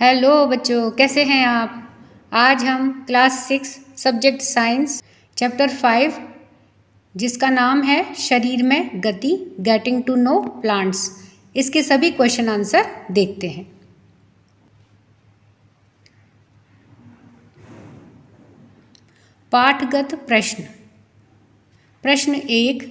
Hello बच्चों, कैसे हैं आप। आज हम क्लास 6 सब्जेक्ट साइंस चैप्टर 5 जिसका नाम है शरीर में गति गेटिंग टू नो प्लांट्स, इसके सभी क्वेश्चन आंसर देखते हैं। पाठगत प्रश्न। प्रश्न 1,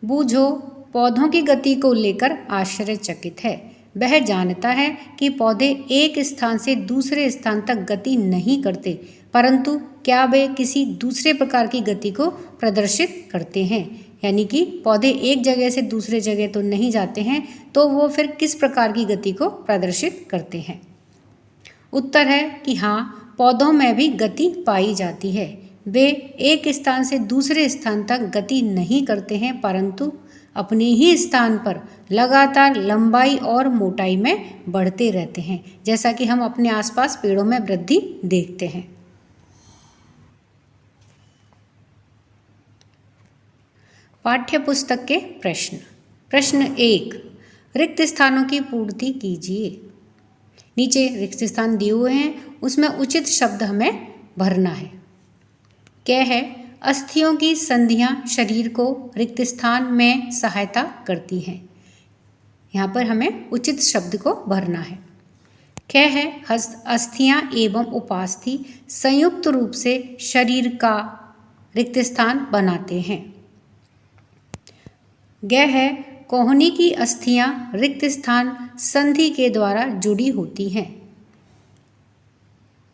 बूझो पौधों की गति को लेकर आश्चर्यचकित है। वह जानता है कि पौधे एक स्थान से दूसरे स्थान तक गति नहीं करते, परंतु क्या वे किसी दूसरे प्रकार की गति को प्रदर्शित करते हैं। यानी कि पौधे एक जगह से दूसरे जगह तो नहीं जाते हैं, तो वो फिर किस प्रकार की गति को प्रदर्शित करते हैं। उत्तर है कि हाँ, पौधों में भी गति पाई जाती है। वे एक स्थान से दूसरे स्थान तक गति नहीं करते हैं, परंतु अपने ही स्थान पर लगातार लंबाई और मोटाई में बढ़ते रहते हैं, जैसा कि हम अपने आसपास पेड़ों में वृद्धि देखते हैं। पाठ्य पुस्तक के प्रश्न। प्रश्न 1, रिक्त स्थानों की पूर्ति कीजिए। नीचे रिक्त स्थान दिए हुए हैं, उसमें उचित शब्द हमें भरना है। क्या है? अस्थियों की संधियां शरीर को रिक्त स्थान में सहायता करती हैं। यहाँ पर हमें उचित शब्द को भरना है। क्या है? अस्थियां एवं उपास्थि संयुक्त रूप से शरीर का रिक्त स्थान बनाते हैं। ग है, कोहनी की अस्थियां रिक्त स्थान संधि के द्वारा जुड़ी होती हैं।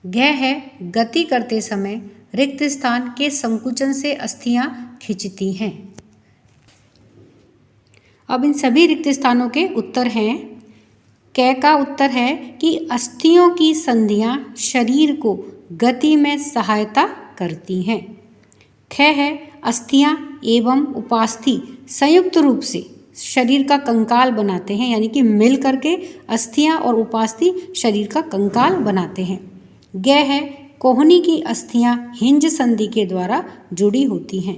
घ है, गति करते समय रिक्त स्थान के संकुचन से अस्थियां खिंचती हैं। अब इन सभी रिक्त स्थानों के उत्तर हैं। क का उत्तर है कि अस्थियों की संधियां शरीर को गति में सहायता करती हैं। ख है, अस्थियां एवं उपास्थि संयुक्त रूप से शरीर का कंकाल बनाते हैं, यानी कि मिल करके अस्थियां और उपास्थि शरीर का कंकाल बनाते हैं। ग है, कोहनी की अस्थियां हिंज संधि के द्वारा जुड़ी होती हैं।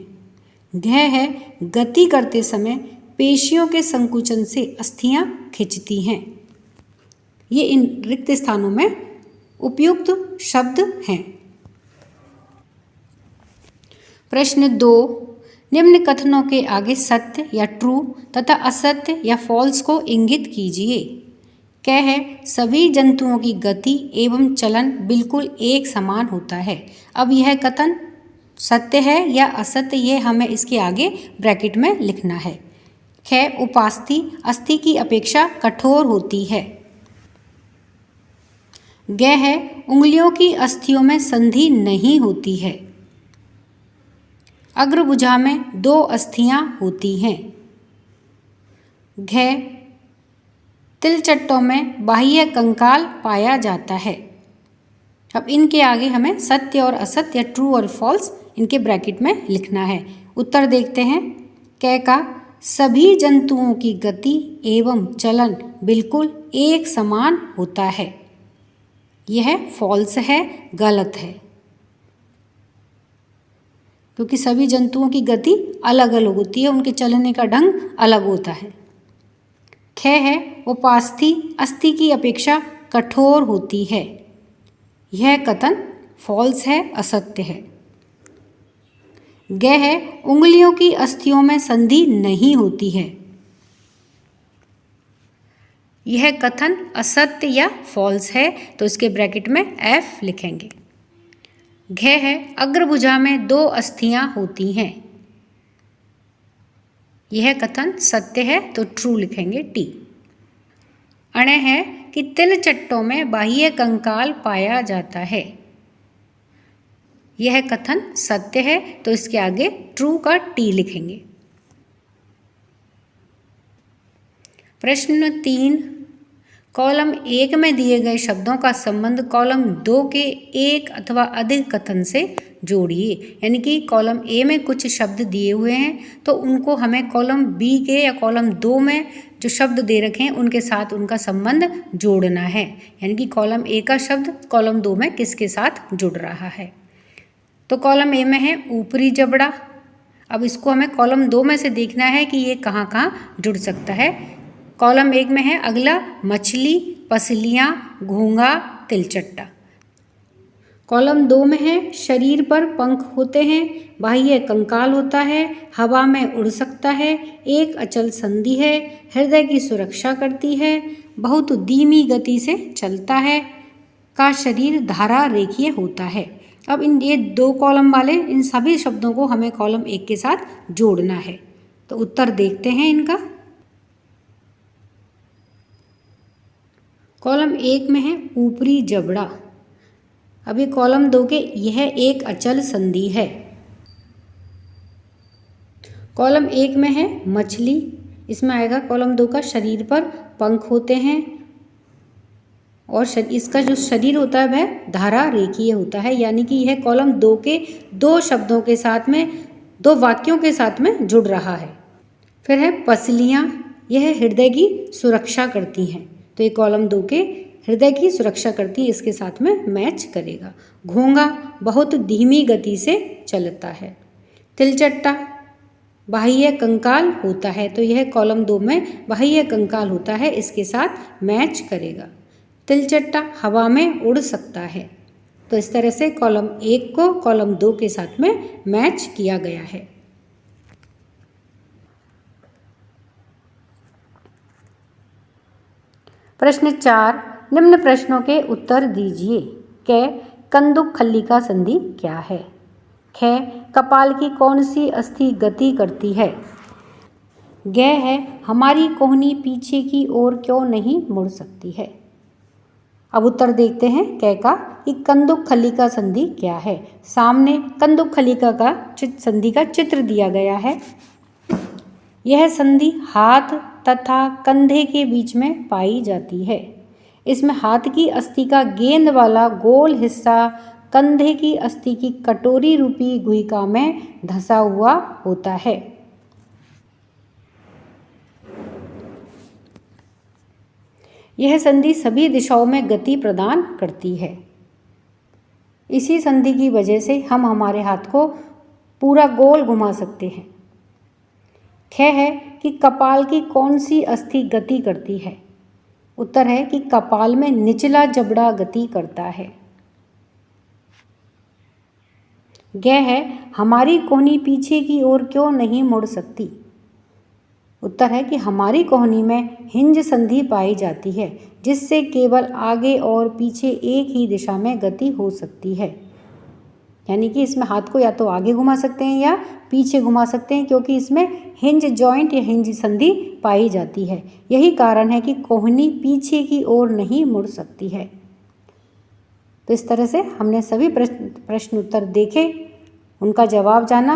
घ है, गति करते समय पेशियों के संकुचन से अस्थियां खिंचती हैं। ये इन रिक्त स्थानों में उपयुक्त शब्द हैं। प्रश्न 2, निम्न कथनों के आगे सत्य या ट्रू तथा असत्य या फॉल्स को इंगित कीजिए। क्या है? सभी जंतुओं की गति एवं चलन बिल्कुल एक समान होता है। अब यह कथन सत्य है या असत्य, ये हमें इसके आगे ब्रैकेट में लिखना है। ख, उपास्थि अस्थि की अपेक्षा कठोर होती है। ग है, उंगलियों की अस्थियों में संधि नहीं होती है। अग्रभुजा में 2 अस्थियां होती हैं। घ, तिलचट्टों में बाह्य कंकाल पाया जाता है। अब इनके आगे हमें सत्य और असत्य या ट्रू और फॉल्स इनके ब्रैकेट में लिखना है। उत्तर देखते हैं। क का, सभी जंतुओं की गति एवं चलन बिल्कुल एक समान होता है। यह फॉल्स है, गलत है, क्योंकि सभी जंतुओं की गति अलग अलग होती है, उनके चलने का ढंग अलग होता है। ख है, उपास्थि अस्थि की अपेक्षा कठोर होती है। यह कथन फॉल्स है, असत्य है। ग है, उंगलियों की अस्थियों में संधि नहीं होती है। यह कथन असत्य या फॉल्स है, तो इसके ब्रैकेट में F लिखेंगे। घ है, अग्रभुजा में 2 अस्थियां होती हैं। यह कथन सत्य है, तो ट्रू लिखेंगे T। अण है कि तिलचट्टों में बाह्य कंकाल पाया जाता है। यह कथन सत्य है, तो इसके आगे ट्रू का T लिखेंगे। प्रश्न 3, कॉलम 1 में दिए गए शब्दों का संबंध कॉलम 2 के एक अथवा अधिक कथन से जोड़िए। यानी कि कॉलम ए में कुछ शब्द दिए हुए हैं, तो उनको हमें कॉलम बी के या कॉलम 2 में जो शब्द दे रखे हैं उनके साथ उनका संबंध जोड़ना है। यानी कि कॉलम ए का शब्द कॉलम 2 में किसके साथ जुड़ रहा है। तो कॉलम ए में है ऊपरी जबड़ा। अब इसको हमें कॉलम 2 में से देखना है कि ये कहाँ कहाँ जुड़ सकता है। कॉलम 1 में है अगला मछली, पसलियाँ, घोंघा, तिलचट्टा। कॉलम 2 में है शरीर पर पंख होते हैं, बाह्य कंकाल होता है, हवा में उड़ सकता है, एक अचल संधि है, हृदय की सुरक्षा करती है, बहुत धीमी गति से चलता है, का शरीर धारा रेखीय होता है। अब ये 2 कॉलम वाले इन सभी शब्दों को हमें कॉलम 1 के साथ जोड़ना है। तो उत्तर देखते हैं इनका। कॉलम 1 में है ऊपरी जबड़ा। अभी कॉलम 2 के यह एक अचल संधि है। कॉलम 1 में है मछली, इसमें आएगा कॉलम 2 का शरीर पर पंख होते हैं और इसका जो शरीर होता है वह धारा रेखीय होता है, यानी कि यह कॉलम 2 के 2 शब्दों के साथ में 2 वाक्यों के साथ में जुड़ रहा है। फिर है पसलियाँ, यह हृदय की सुरक्षा करती हैं, तो ये कॉलम 2 के हृदय की सुरक्षा करती है, इसके साथ में मैच करेगा। घोंगा बहुत धीमी गति से चलता है। तिलचट्टा बाह्य कंकाल होता है, तो यह कॉलम 2 में बाह्य कंकाल होता है, इसके साथ मैच करेगा। तिलचट्टा हवा में उड़ सकता है, तो इस तरह से कॉलम 1 को कॉलम 2 के साथ में मैच किया गया है। प्रश्न 4, निम्न प्रश्नों के उत्तर दीजिए। क कंदुक खल्लिका संधि क्या है? ख कपाल की कौन सी अस्थि गति करती है? ग है हमारी कोहनी पीछे की ओर क्यों नहीं मुड़ सकती है? अब उत्तर देखते हैं क का कि कंदुक खल्लिका संधि क्या है। सामने कंदुक खल्लिका का संधि का चित्र दिया गया है। यह संधि हाथ तथा कंधे के बीच में पाई जाती है। इसमें हाथ की अस्थि का गेंद वाला गोल हिस्सा कंधे की अस्थि की कटोरी रूपी गुहिका में धंसा हुआ होता है। यह संधि सभी दिशाओं में गति प्रदान करती है। इसी संधि की वजह से हम हमारे हाथ को पूरा गोल घुमा सकते हैं। ख है कि कपाल की कौन सी अस्थि गति करती है? उत्तर है कि कपाल में निचला जबड़ा गति करता है। ग है हमारी कोहनी पीछे की ओर क्यों नहीं मुड़ सकती? उत्तर है कि हमारी कोहनी में हिंज संधि पाई जाती है, जिससे केवल आगे और पीछे एक ही दिशा में गति हो सकती है। यानी कि इसमें हाथ को या तो आगे घुमा सकते हैं या पीछे घुमा सकते हैं, क्योंकि इसमें हिंज जॉइंट या हिंज संधि पाई जाती है। यही कारण है कि कोहनी पीछे की ओर नहीं मुड़ सकती है। तो इस तरह से हमने सभी प्रश्न उत्तर देखे, उनका जवाब जाना।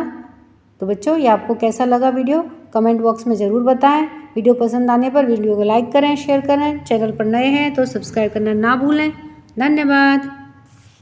तो बच्चों, ये आपको कैसा लगा वीडियो कमेंट बॉक्स में ज़रूर बताएं। वीडियो पसंद आने पर वीडियो को लाइक करें, शेयर करें। चैनल पर नए हैं तो सब्सक्राइब करना ना भूलें। धन्यवाद।